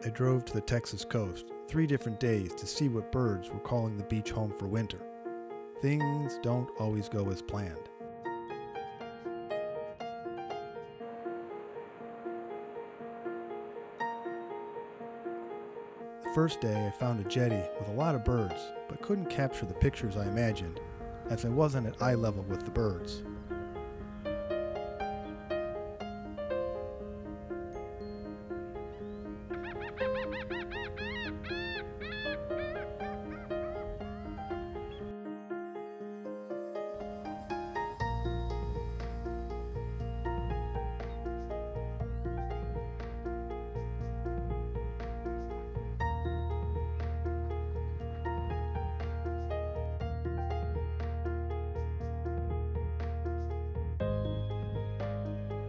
I drove to the Texas coast 3 different days to see what birds were calling the beach home for winter. Things don't always go as planned. The first day I found a jetty with a lot of birds, but couldn't capture the pictures I imagined, as I wasn't at eye level with the birds.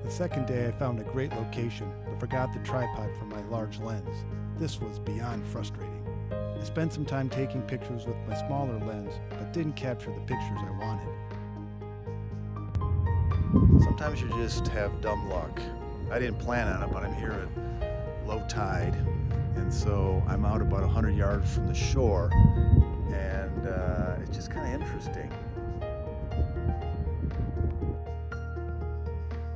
The second day I found a great location, but forgot the tripod for my large lens. This was beyond frustrating. I spent some time taking pictures with my smaller lens, but didn't capture the pictures I wanted. Sometimes you just have dumb luck. I didn't plan on it, but I'm here at low tide, and so I'm out about 100 yards from the shore, and it's just kind of interesting.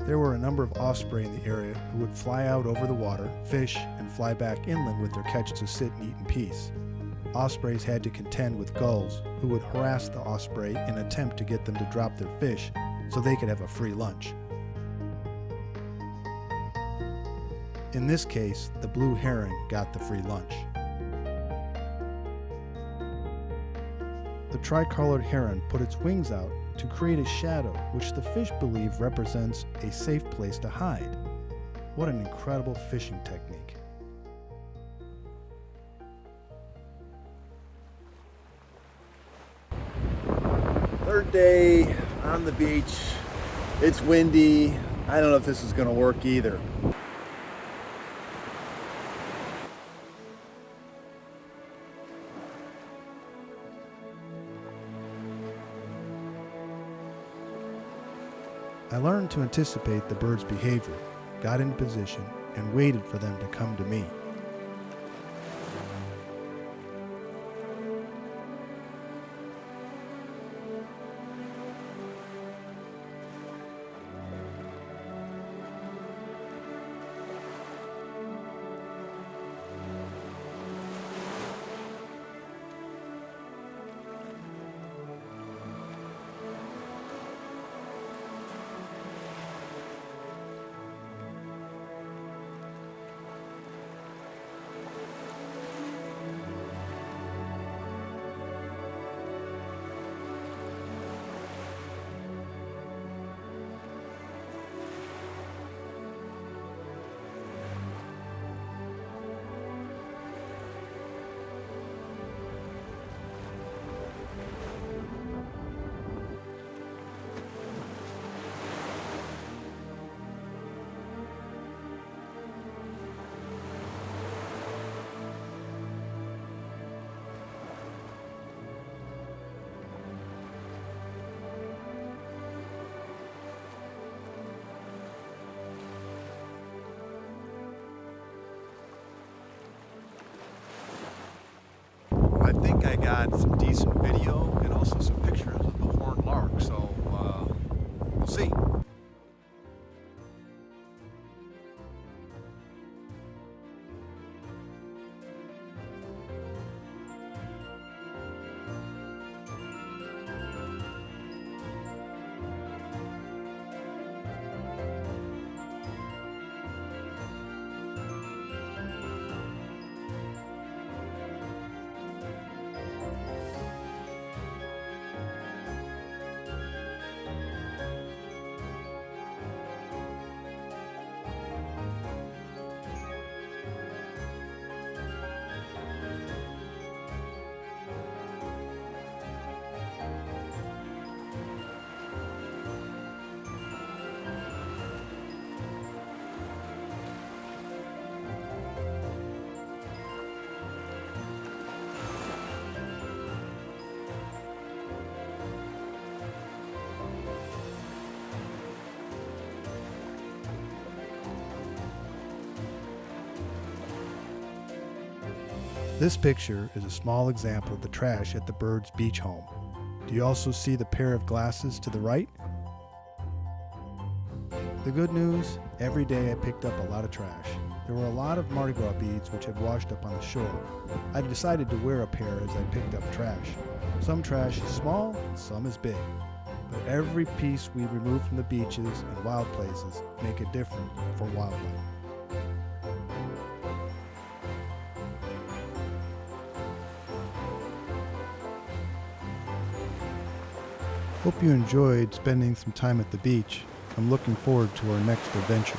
There were a number of osprey in the area who would fly out over the water, fish, and fly back inland with their catch to sit and eat in peace. Ospreys had to contend with gulls who would harass the osprey in an attempt to get them to drop their fish so they could have a free lunch. In this case, the blue heron got the free lunch. The tricolored heron put its wings out to create a shadow which the fish believe represents a safe place to hide. What an incredible fishing technique. Third day on the beach. It's windy. I don't know if this is going to work either. I learned to anticipate the birds' behavior, got in position, and waited for them to come to me. I think I got some decent video and also some pictures of the Horned Lark, so we'll see. This picture is a small example of the trash at the bird's beach home. Do you also see the pair of glasses to the right? The good news, every day I picked up a lot of trash. There were a lot of Mardi Gras beads which had washed up on the shore. I decided to wear a pair as I picked up trash. Some trash is small and some is big. But every piece we remove from the beaches and wild places make a difference for wildlife. Hope you enjoyed spending some time at the beach. I'm looking forward to our next adventure.